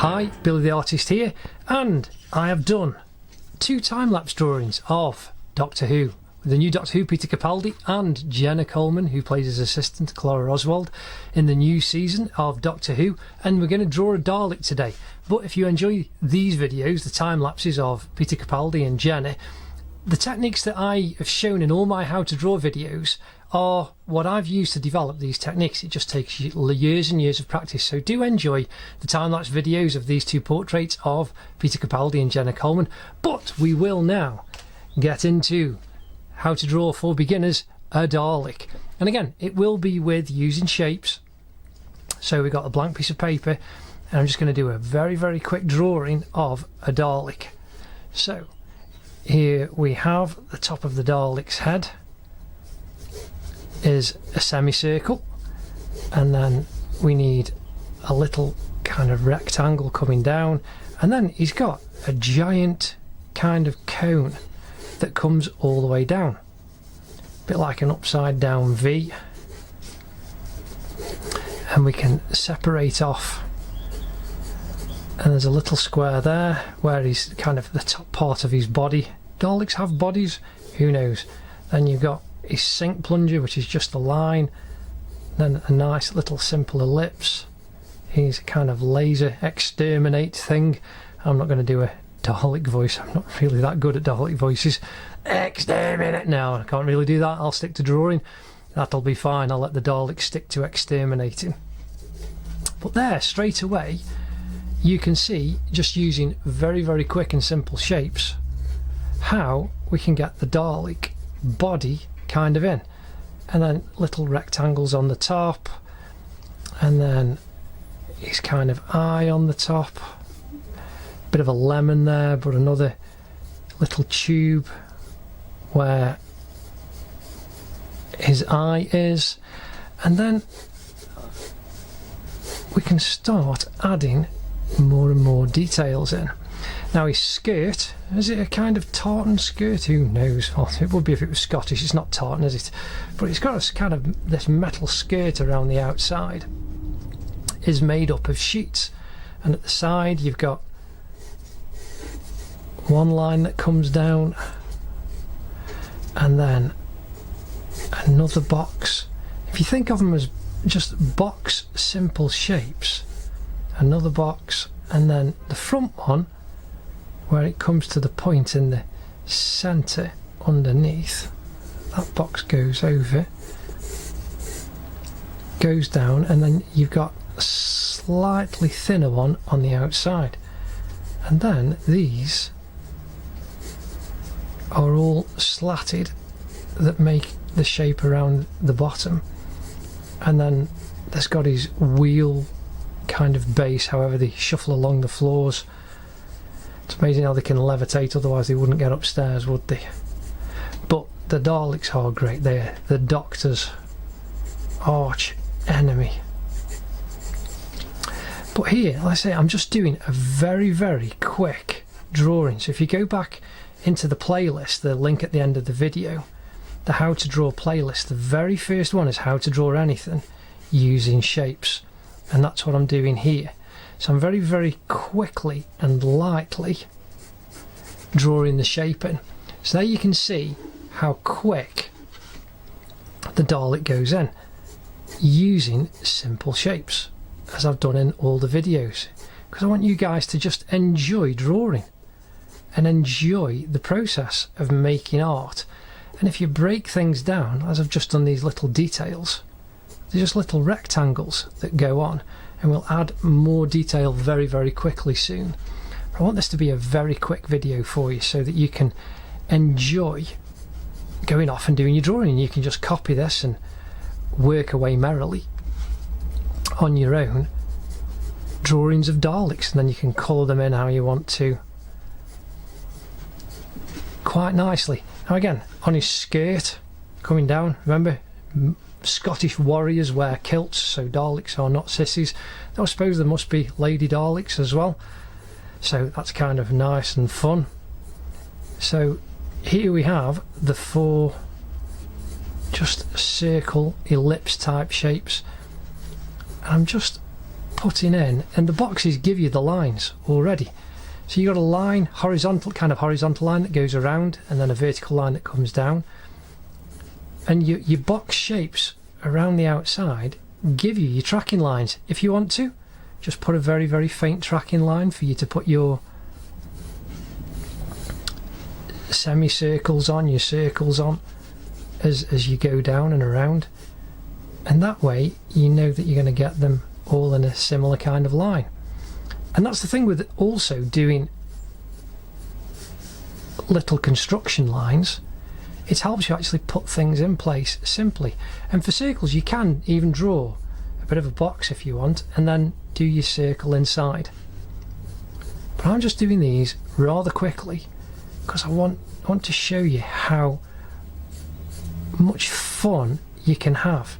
Hi, Billy the Artist here, and I have done 2 time-lapse drawings of Doctor Who, with the new Doctor Who, Peter Capaldi, and Jenna Coleman, who plays his assistant, Clara Oswald, in the new season of Doctor Who, and we're going to draw a Dalek today. But if you enjoy these videos, the time-lapses of Peter Capaldi and Jenna, the techniques that I have shown in all my how to draw videos are what I've used to develop these techniques. It just takes years and years of practice. So do enjoy the time-lapse videos of these 2 portraits of Peter Capaldi and Jenna Coleman. But we will now get into how to draw for beginners a Dalek. And again, it will be with using shapes. So we've got a blank piece of paper, and I'm just going to do a very, very quick drawing of a Dalek. So here we have the top of the Dalek's head is a semicircle, and then we need a little kind of rectangle coming down, and then he's got a giant kind of cone that comes all the way down, a bit like an upside down V, and we can separate off, and there's a little square there where he's kind of the top part of his body. Daleks have bodies, who knows. Then you've got his sink plunger, which is just a line, then a nice little simple ellipse. He's a kind of laser exterminate thing. I'm not going to do a Dalek voice, I'm not really that good at Dalek voices. Exterminate! No, I can't really do that. I'll stick to drawing, that'll be fine. I'll let the Dalek stick to exterminating. But there, straight away, you can see, just using very, very quick and simple shapes, how we can get the Dalek body kind of in, and then little rectangles on the top, and then his kind of eye on the top, bit of a lemon there, but another little tube where his eye is, and then we can start adding more and more details in. Now his skirt, is it a kind of tartan skirt? Who knows? Well, it would be if it was Scottish. It's not tartan, is it? But it's got a kind of this metal skirt around the outside. Is made up of sheets, and at the side you've got one line that comes down, and then another box. If you think of them as just box simple shapes, another box, and then the front one where it comes to the point in the centre underneath, that box goes over, goes down, and then you've got a slightly thinner one on the outside, and then these are all slatted that make the shape around the bottom, and then there's got his wheel kind of base, however they shuffle along the floors. It's amazing how they can levitate, otherwise they wouldn't get upstairs, would they? But the Daleks are great. They're the Doctor's arch enemy. But here, like I say, I'm just doing a very, very quick drawing. So if you go back into the playlist, the link at the end of the video, the how to draw playlist, the very first one is how to draw anything using shapes, and that's what I'm doing here. So I'm very, very quickly and lightly drawing the shape in. So there you can see how quick the Dalek goes in using simple shapes, as I've done in all the videos, because I want you guys to just enjoy drawing and enjoy the process of making art. And if you break things down, as I've just done these little details, they're just little rectangles that go on, and we'll add more detail very, very quickly soon. I want this to be a very quick video for you so that you can enjoy going off and doing your drawing. You can just copy this and work away merrily on your own drawings of Daleks, and then you can colour them in how you want to quite nicely. Now again, on his skirt coming down, remember, Scottish warriors wear kilts, so Daleks are not sissies. Though I suppose there must be lady Daleks as well, so that's kind of nice and fun. So here we have the 4 just circle ellipse type shapes, and I'm just putting in, and the boxes give you the lines already. So you've got a line, horizontal, kind of horizontal line that goes around, and then a vertical line that comes down. And your box shapes around the outside give you your tracking lines. If you want to, just put a very, very faint tracking line for you to put your semicircles on, your circles on, as you go down and around. And that way you know that you're going to get them all in a similar kind of line. And that's the thing with also doing little construction lines. It helps you actually put things in place simply. And for circles you can even draw a bit of a box if you want, and then do your circle inside. But I'm just doing these rather quickly because I want to show you how much fun you can have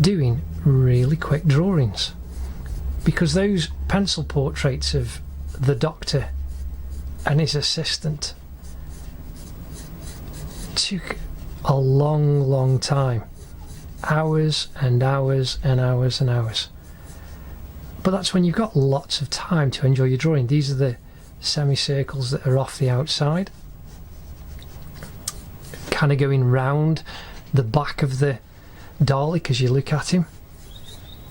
doing really quick drawings, because those pencil portraits of the Doctor and his assistant took a long time, hours and hours and hours and hours. But that's when you've got lots of time to enjoy your drawing. These are the semicircles that are off the outside, kind of going round the back of the Dalek as you look at him.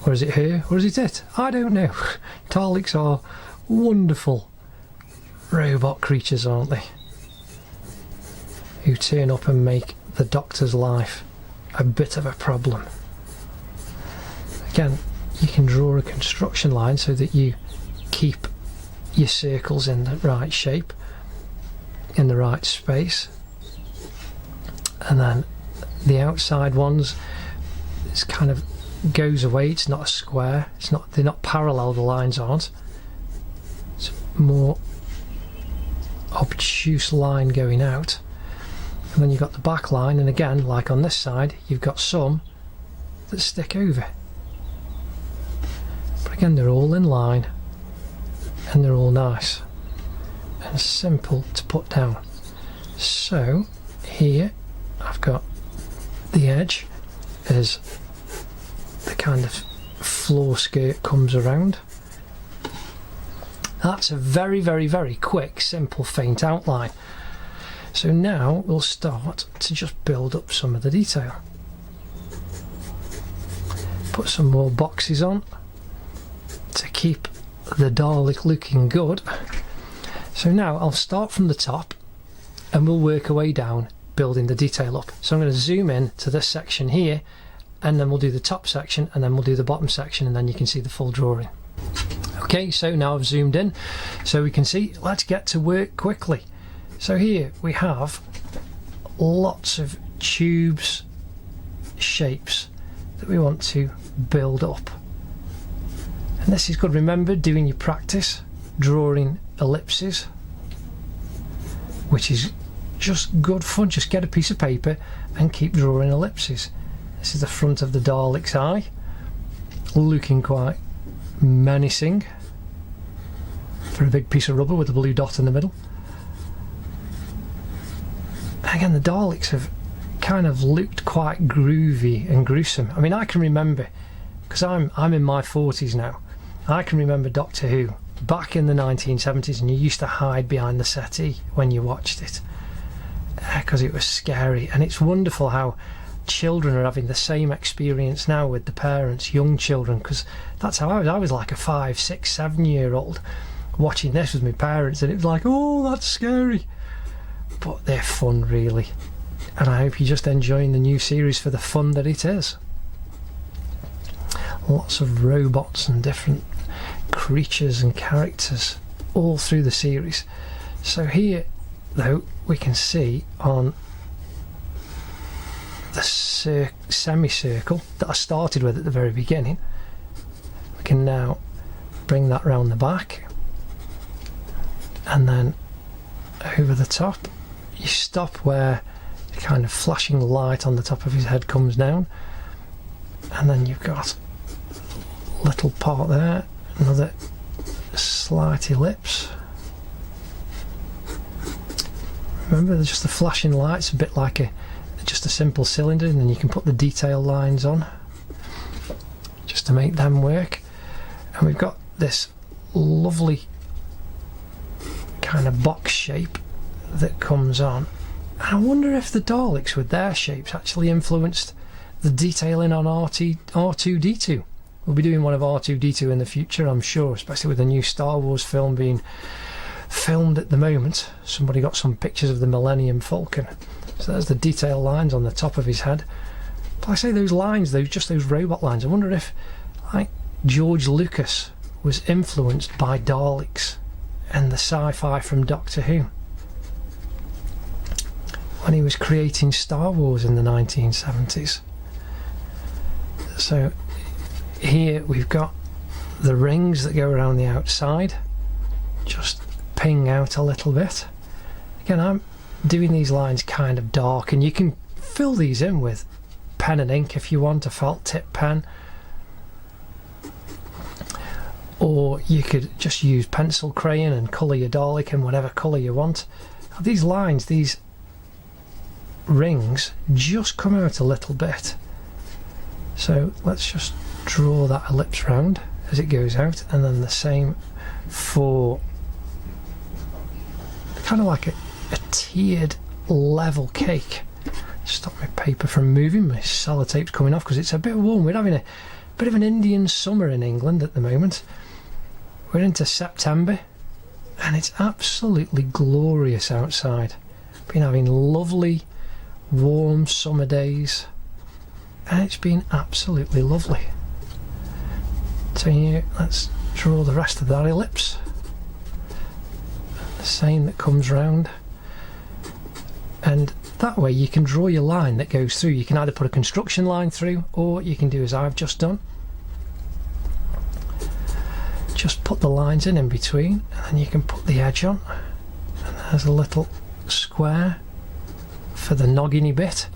Or is it her? Or is it? I don't know. Daleks are wonderful robot creatures, aren't they? Who turn up and make the Doctor's life a bit of a problem. Again, you can draw a construction line so that you keep your circles in the right shape, in the right space. And then the outside ones, it's kind of goes away. It's not a square. They're not parallel. The lines aren't. It's more obtuse line going out. And then you've got the back line, and again, like on this side, you've got some that stick over. But again, they're all in line, and they're all nice and simple to put down. So here I've got the edge as the kind of floor skirt comes around. That's a very, very, very quick, simple, faint outline. So now we'll start to just build up some of the detail. Put some more boxes on to keep the Dalek looking good. So now I'll start from the top and we'll work our way down, building the detail up. So I'm going to zoom in to this section here, and then we'll do the top section, and then we'll do the bottom section, and then you can see the full drawing. Okay, so now I've zoomed in so we can see. Let's get to work quickly. So here we have lots of tubes, shapes that we want to build up. And this is good. Remember, doing your practice, drawing ellipses, which is just good fun. Just get a piece of paper and keep drawing ellipses. This is the front of the Dalek's eye, looking quite menacing for a big piece of rubber with a blue dot in the middle. Again, the Daleks have kind of looked quite groovy and gruesome. I mean, I can remember, because I'm in my 40s now, I can remember Doctor Who back in the 1970s, and you used to hide behind the settee when you watched it because it was scary. And it's wonderful how children are having the same experience now with the parents, young children, because that's how I was like a 5, 6, 7-year-old watching this with my parents, and it was like, oh, that's scary. But they're fun, really, and I hope you're just enjoying the new series for the fun that it is. Lots of robots and different creatures and characters all through the series. So here, though, we can see on the semicircle that I started with at the very beginning, we can now bring that round the back, and then over the top. You stop where the kind of flashing light on the top of his head comes down, and then you've got a little part there, another slight ellipse. Remember, just the flashing lights, a bit like just a simple cylinder, and then you can put the detail lines on just to make them work. And we've got this lovely kind of box shape that comes on. And I wonder if the Daleks with their shapes actually influenced the detailing on R2-D2. We'll be doing one of R2-D2 in the future, I'm sure, especially with the new Star Wars film being filmed at the moment. Somebody got some pictures of the Millennium Falcon. So there's the detail lines on the top of his head. But I say those lines, those robot lines, I wonder if, like, George Lucas was influenced by Daleks and the sci-fi from Doctor Who when he was creating Star Wars in the 1970s. So here we've got the rings that go around the outside, just ping out a little bit. Again, I'm doing these lines kind of dark, and you can fill these in with pen and ink if you want, a felt tip pen, or you could just use pencil crayon and colour your Dalek in whatever colour you want. These lines, these rings, just come out a little bit. So let's just draw that ellipse round as it goes out, and then the same for kind of like a tiered level cake. Stop my paper from moving, my sellotape's coming off because it's a bit warm. We're having a bit of an Indian summer in England at the moment. We're into September and it's absolutely glorious outside. Been having lovely warm summer days and it's been absolutely lovely. So here, let's draw the rest of that ellipse. The same that comes round, and that way you can draw your line that goes through. You can either put a construction line through, or you can do as I've just done, just put the lines in between, and then you can put the edge on, and there's a little square for the nogginy bit.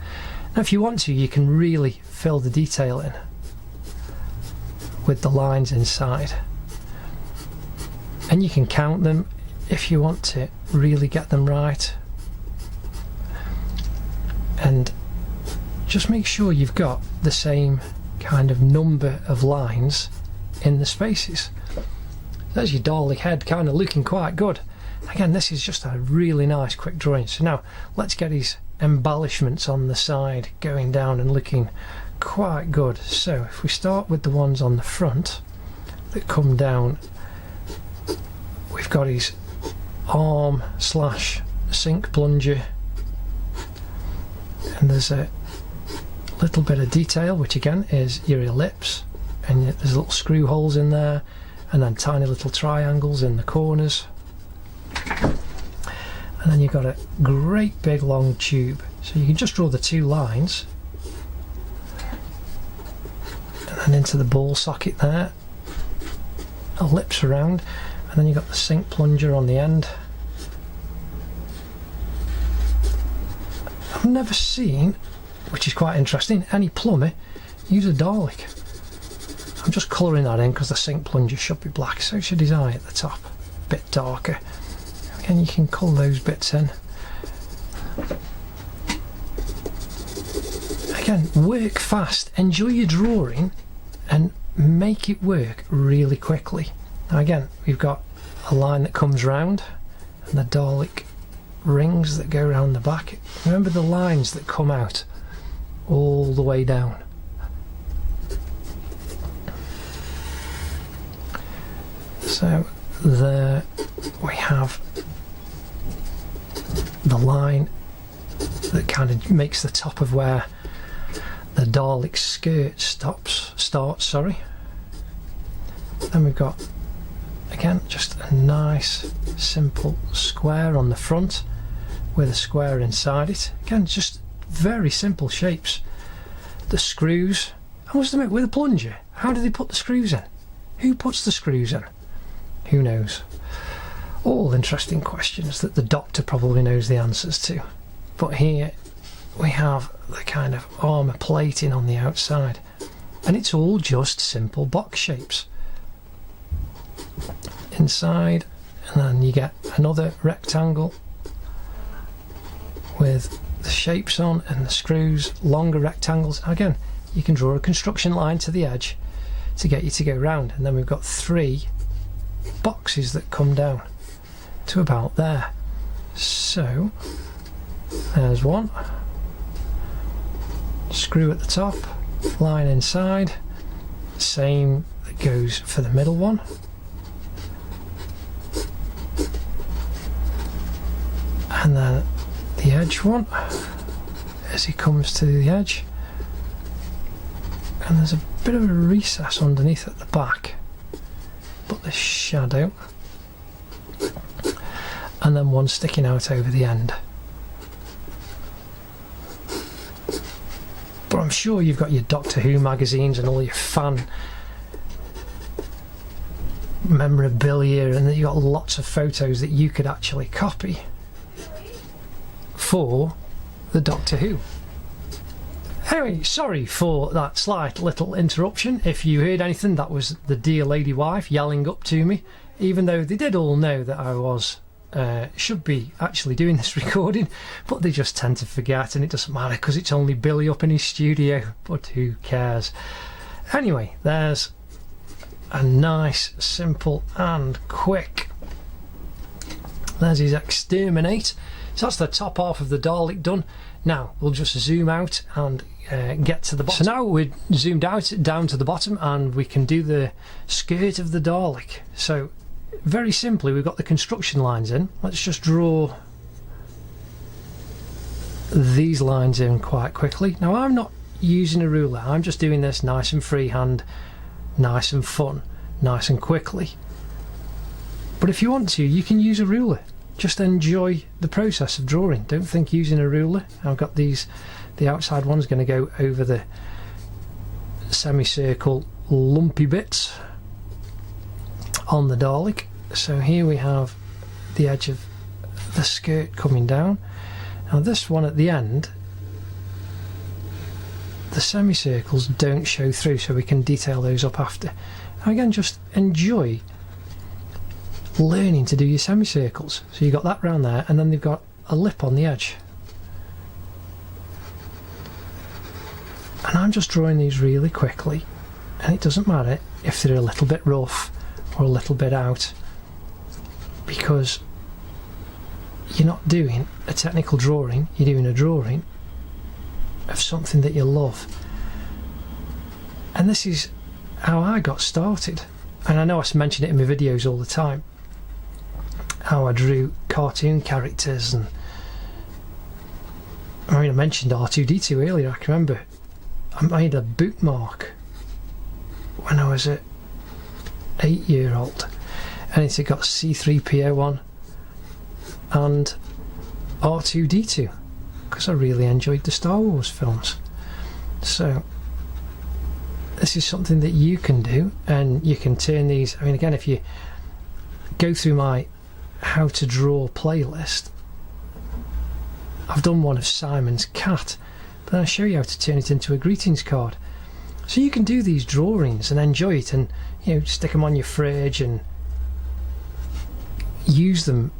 Now if you want to, you can really fill the detail in with the lines inside, and you can count them if you want to really get them right, and just make sure you've got the same kind of number of lines in the spaces. There's your Dalek head kind of looking quite good. Again, this is just a really nice quick drawing. So now let's get his embellishments on the side going down and looking quite good. So if we start with the ones on the front that come down, we've got his arm slash sink plunger, and there's a little bit of detail which again is your ellipse, and there's little screw holes in there, and then tiny little triangles in the corners, and then you've got a great big long tube. So you can just draw the two lines and then into the ball socket there, ellipse around, and then you've got the sink plunger on the end. I've never seen, which is quite interesting, any plumber use a Dalek. I'm just colouring that in because the sink plunger should be black, so should his eye at the top, a bit darker. Again, you can colour those bits in. Again, work fast, enjoy your drawing and make it work really quickly. Now again, we've got a line that comes round and the Dalek rings that go around the back. Remember the lines that come out all the way down. So there we have the line that kind of makes the top of where the Dalek skirt starts. Then we've got again just a nice simple square on the front with a square inside it. Again, just very simple shapes. The screws, I must admit, with a plunger, how do they put the screws in? Who puts the screws in? Who knows? All interesting questions that the Doctor probably knows the answers to. But here we have the kind of armour plating on the outside, and it's all just simple box shapes inside, and then you get another rectangle with the shapes on and the screws, longer rectangles. Again, you can draw a construction line to the edge to get you to go round, and then we've got 3 boxes that come down to about there. So there's one, screw at the top, line inside, same that goes for the middle one, and then the edge one as he comes to the edge, and there's a bit of a recess underneath at the back, but the shadow, and then one sticking out over the end. But I'm sure you've got your Doctor Who magazines and all your fan memorabilia, and that you've got lots of photos that you could actually copy for the Doctor Who. Anyway, sorry for that slight little interruption. If you heard anything, that was the dear lady wife yelling up to me, even though they did all know that I was should be actually doing this recording, but they just tend to forget, and it doesn't matter because it's only Billy up in his studio, but who cares. Anyway, there's a nice, simple and quick, there's his exterminate. So that's the top half of the Dalek done. Now we'll just zoom out and get to the bottom. So now we're zoomed out down to the bottom, and we can do the skirt of the Dalek. So very simply, we've got the construction lines in. Let's just draw these lines in quite quickly. Now I'm not using a ruler, I'm just doing this nice and freehand, nice and fun, nice and quickly. But if you want to, you can use a ruler. Just enjoy the process of drawing. Don't think using a ruler. I've got these, the outside one's going to go over the semicircle lumpy bits on the Dalek. So here we have the edge of the skirt coming down. Now this one at the end, the semicircles don't show through, so we can detail those up after. Now again, just enjoy learning to do your semicircles. So you got that round there, and then they've got a lip on the edge. And I'm just drawing these really quickly, and it doesn't matter if they're a little bit rough or a little bit out, because you're not doing a technical drawing, you're doing a drawing of something that you love. And this is how I got started, and I know I mention it in my videos all the time, how I drew cartoon characters. And I mean, I mentioned R2-D2 earlier. I can remember I made a bookmark when I was a 8-year-old, and it's got C3PO on and R2-D2 because I really enjoyed the Star Wars films. So this is something that you can do, and you can turn these, I mean, again, if you go through my how to draw playlist, I've done one of Simon's cat, but then I show you how to turn it into a greetings card. So you can do these drawings and enjoy it, and you know, stick them on your fridge and use them,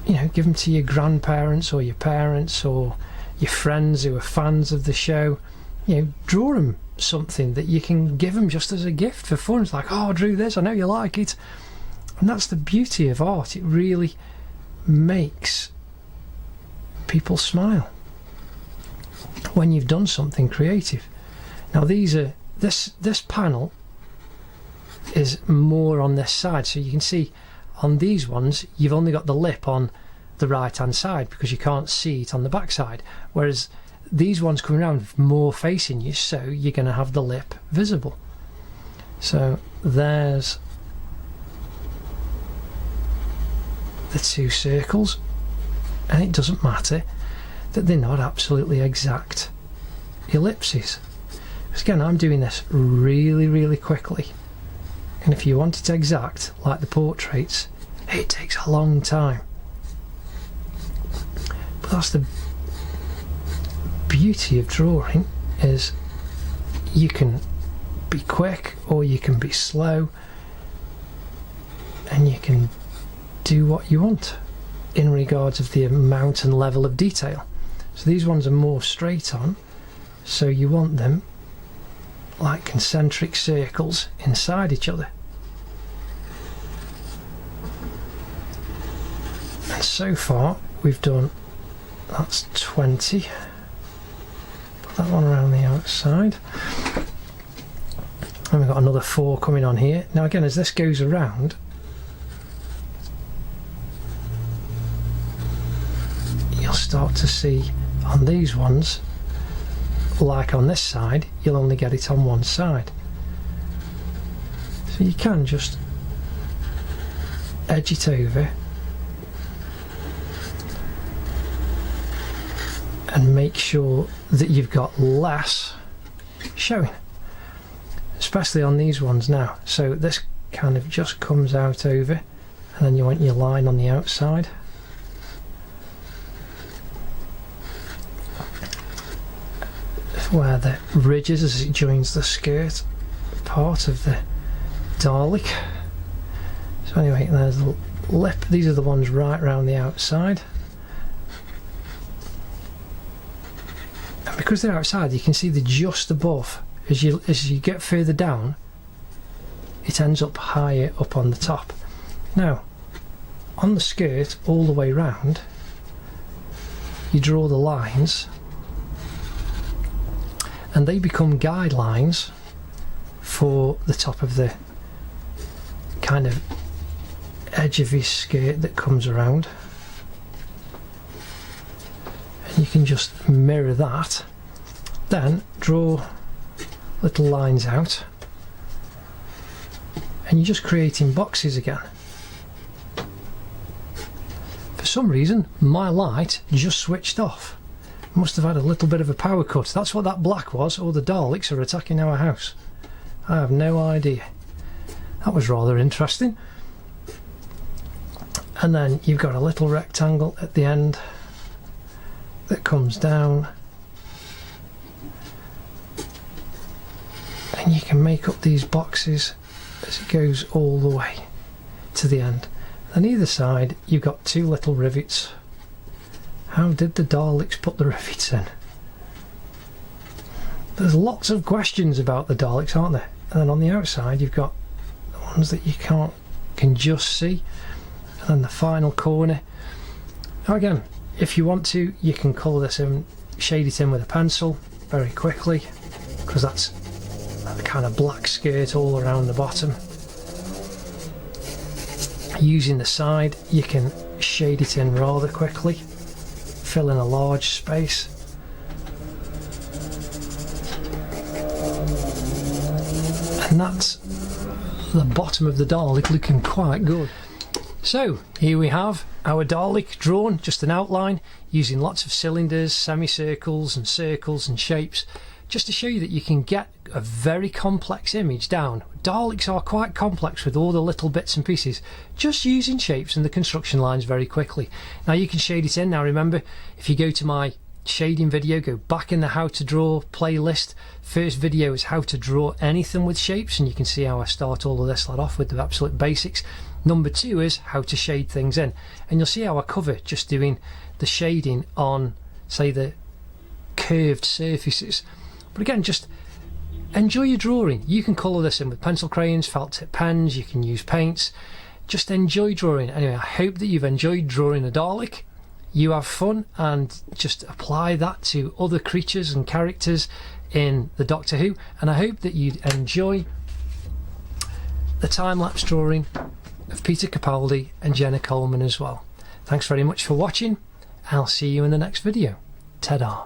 you know, give them to your grandparents or your parents or your friends who are fans of the show. You know, draw them something that you can give them just as a gift for fun. It's like, oh, I drew this, I know you like it. And that's the beauty of art. It really makes people smile when you've done something creative. Now these are, this panel is more on this side, so you can see on these ones you've only got the lip on the right hand side because you can't see it on the back side, whereas these ones coming around more facing you, so you're going to have the lip visible. So there's the 2 circles, and it doesn't matter that they're not absolutely exact ellipses, because again, I'm doing this really quickly, and if you want it exact like the portraits, it takes a long time. But that's the beauty of drawing, is you can be quick or you can be slow, and you can do what you want in regards of the amount and level of detail. So these ones are more straight on, so you want them like concentric circles inside each other. And so far we've done, that's 20. Put that one around the outside. And we've got another 4 coming on here. Now again, as this goes around, you'll start to see on these ones, like on this side, you'll only get it on one side. So you can just edge it over and make sure that you've got less showing, especially on these ones now. So this kind of just comes out over, and then you want your line on the outside. Where the ridge is as it joins the skirt part of the Dalek. So anyway, there's the lip. These are the ones right round the outside. And because they're outside, you can see they're just above. As you get further down, it ends up higher up on the top. Now, on the skirt all the way round, you draw the lines, and they become guidelines for the top of the kind of edge of his skirt that comes around. And you can just mirror that, then draw little lines out, and you're just creating boxes again. For some reason my light just switched off. Must have had a little bit of a power cut. That's what that black was, or the Daleks are attacking our house. I have no idea. That was rather interesting. And then you've got a little rectangle at the end that comes down, and you can make up these boxes as it goes all the way to the end. On either side you've got 2 little rivets. How did the Daleks put the rivets in? There's lots of questions about the Daleks, aren't there? And then on the outside you've got the ones that you can just see, and then the final corner. Now again, if you want to, you can colour this in, shade it in with a pencil very quickly, because that's the kind of black skirt all around the bottom. Using the side, you can shade it in rather quickly, fill in a large space. And that's the bottom of the Dalek looking quite good. So here we have our Dalek drawn, just an outline, using lots of cylinders, semicircles and circles and shapes, just to show you that you can get a very complex image down. Daleks are quite complex with all the little bits and pieces, just using shapes and the construction lines very quickly. Now you can shade it in. Now remember, if you go to my shading video, go back in the how to draw playlist. First video is how to draw anything with shapes, and you can see how I start all of this lot off with the absolute basics. Number 2 is how to shade things in, and you'll see how I cover just doing the shading on, say, the curved surfaces. But again, just enjoy your drawing. You can colour this in with pencil crayons, felt tip pens, you can use paints. Just enjoy drawing. Anyway, I hope that you've enjoyed drawing a Dalek. You have fun and just apply that to other creatures and characters in the Doctor Who, and I hope that you'd enjoy the time-lapse drawing of Peter Capaldi and Jenna Coleman as well. Thanks very much for watching. I'll see you in the next video. Ta-da.